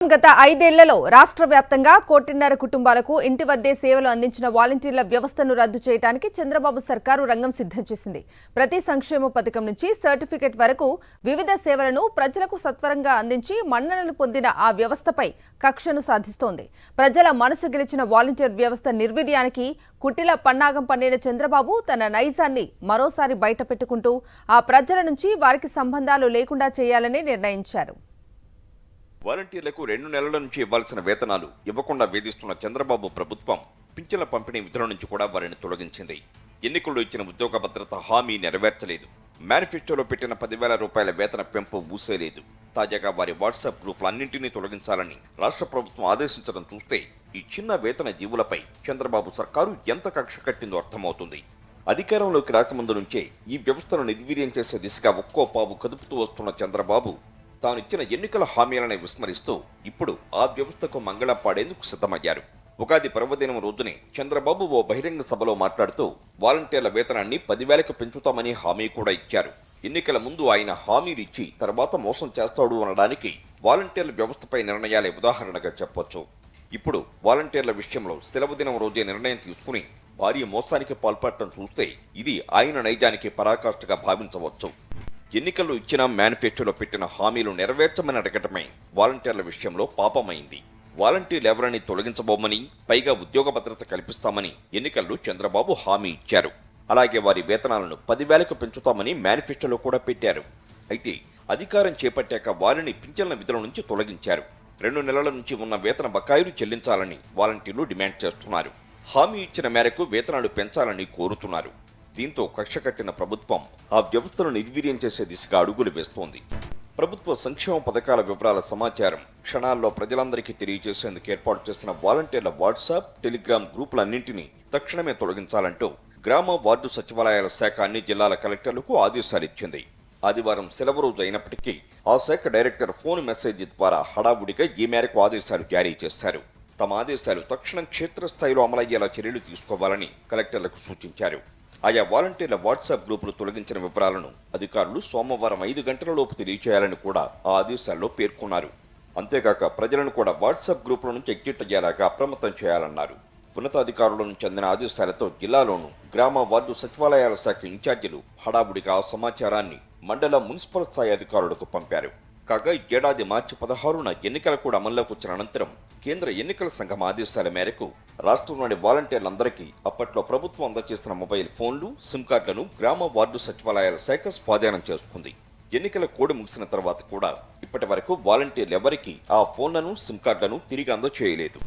గత 5 ఏళ్లలో రాష్ట్ర వ్యాప్తంగా 1.5 కోటి కుటుంబాలకు ఇంటి వద్దే సేవలు అందించిన వాలంటీర్ల వ్యవస్థను రద్దు చేయడానికి చంద్రబాబు సర్కారు రంగం సిద్ధం చేసింది. ప్రతి సంక్షేమ పథకం నుంచి సర్టిఫికెట్ వరకు వివిధ సేవలను ప్రజలకు సత్వరంగా అందించి మన్ననలు పొందిన ఆ వ్యవస్థపై కక్షను సాధిస్తోంది. ప్రజల మనసు గెలిచిన వాలంటీర్ వ్యవస్థ నిర్వీర్యానికి కుటిల పన్నాగం పన్నిన చంద్రబాబు తన నైజాన్ని మరోసారి బయటపెట్టుకుంటూ ఆ ప్రజల నుంచి వారికి సంబంధాలు లేకుండా చేయాలని నిర్ణయించారు. వాలంటీర్లకు 2 నెలల నుంచి ఇవ్వాల్సిన వేతనాలు ఇవ్వకుండా వేధిస్తున్న చంద్రబాబు ప్రభుత్వం పింఛన్ల పంపిణీ విధుల నుంచి కూడా వారిని తొలగించింది. ఎన్నికల్లో ఇచ్చిన ఉద్యోగ భద్రత హామీ నెరవేర్చలేదు. మేనిఫెస్టోలో పెట్టిన 10,000 రూపాయల వేతన పెంపు ఊసేలేదు. తాజాగా వారి వాట్సాప్ గ్రూపులన్నింటినీ తొలగించాలని రాష్ట్ర ప్రభుత్వం ఆదేశించడం చూస్తే ఈ చిన్న వేతన జీవులపై చంద్రబాబు సర్కారు ఎంత కక్ష కట్టిందో అర్థమవుతుంది. అధికారంలోకి రాకముందు నుంచే ఈ వ్యవస్థను నిర్వీర్యం చేసే దిశగా ఒక్కో పావు కదుపుతూ వస్తున్న చంద్రబాబు తానిచ్చిన ఎన్నికల హామీలను విస్మరిస్తూ ఇప్పుడు ఆ వ్యవస్థకు మంగళం పాడేందుకు సిద్ధమయ్యారు. ఉగాది పర్వదినం రోజునే చంద్రబాబు ఓ బహిరంగ సభలో మాట్లాడుతూ వాలంటీర్ల వేతనాన్ని 10,000కు పెంచుతామని హామీ కూడా ఇచ్చారు. ఎన్నికల ముందు ఆయన హామీలు ఇచ్చి తర్వాత మోసం చేస్తాడు అనడానికి వాలంటీర్ల వ్యవస్థపై నిర్ణయాలే ఉదాహరణగా చెప్పొచ్చు. ఇప్పుడు వాలంటీర్ల విషయంలో సెలవు దినం రోజే నిర్ణయం తీసుకుని భారీ మోసానికి పాల్పడటం చూస్తే ఇది ఆయన నైజానికి పరాకాష్ఠగా భావించవచ్చు. ఎన్నికల్లో ఇచ్చిన మేనిఫెస్టోలో పెట్టిన హామీలు నెరవేర్చమని అడగటమే వాలంటీర్ల విషయంలో పాపమైంది. వాలంటీర్లు ఎవరిని తొలగించబోమని, పైగా ఉద్యోగ భద్రత కల్పిస్తామని ఎన్నికల్లో చంద్రబాబు హామీ ఇచ్చారు. అలాగే వారి వేతనాలను 10,000కు పెంచుతామని మేనిఫెస్టోలో కూడా పెట్టారు. అయితే అధికారం చేపట్టాక వారిని పింఛన్ల విధుల నుంచి తొలగించారు. 2 నెలల నుంచి ఉన్న వేతన బకాయిలు చెల్లించాలని వాలంటీర్లు డిమాండ్ చేస్తున్నారు. హామీ ఇచ్చిన మేరకు వేతనాలు పెంచాలని కోరుతున్నారు. దీంతో కక్ష కట్టిన ప్రభుత్వం ఆ వ్యవస్థను నిర్వీర్యం చేసే దిశగా అడుగులు వేస్తోంది. ప్రభుత్వ సంక్షేమ పథకాల వివరాల సమాచారం క్షణాల్లో ప్రజలందరికీ తెలియజేసేందుకు ఏర్పాటు చేసిన వాలంటీర్ల వాట్సాప్, టెలిగ్రామ్ గ్రూపులన్నింటినీ తక్షణమే తొలగించాలంటూ గ్రామ వార్డు సచివాలయాల శాఖ అన్ని జిల్లాల కలెక్టర్లకు ఆదేశాలిచ్చింది. ఆదివారం సెలవు రోజు అయినప్పటికీ ఆ శాఖ డైరెక్టర్ ఫోన్ మెసేజ్ ద్వారా హడావుడిగా ఈ మేరకు ఆదేశాలు జారీ చేశారు. తమ ఆదేశాలు తక్షణం క్షేత్రస్థాయిలో అమలయ్యేలా చర్యలు తీసుకోవాలని కలెక్టర్లకు సూచించారు. ఆయా వాలంటీర్ల వాట్సాప్ గ్రూపులు తొలగించిన వివరాలను అధికారులు సోమవారం 5 గంటలలోపు తెలియచేయాలని కూడా ఆ ఆదేశాల్లో పేర్కొన్నారు. అంతేకాక ప్రజలను కూడా వాట్సాప్ గ్రూపుల నుంచి ఎగ్జిట్ అయ్యేలాగా అప్రమత్తం చేయాలన్నారు. ఉన్నతాధికారుల నుంచి అందిన ఆదేశాలతో జిల్లాలోనూ గ్రామ వార్డు సచివాలయాల శాఖ ఇన్ఛార్జీలు హడావుడిగా ఆ సమాచారాన్ని మండల మున్సిపల్ స్థాయి అధికారులకు పంపారు. కాగా ఏడాది మార్చి 16న ఎన్నికలు కూడా అమల్లోకి వచ్చిన అనంతరం కేంద్ర ఎన్నికల సంఘం ఆదేశాల మేరకు రాష్ట్రంలోని వాలంటీర్లందరికీ అప్పట్లో ప్రభుత్వం అందజేసిన మొబైల్ ఫోన్లు, సిమ్ కార్డులను గ్రామ వార్డు సచివాలయాల శాఖ స్వాధీనం చేసుకుంది. ఎన్నికల కోడ్ ముగిసిన తర్వాత కూడా ఇప్పటి వరకు వాలంటీర్లు ఎవరికీ ఆ ఫోన్లను, సిమ్ కార్డులను తిరిగి అందజేయలేదు.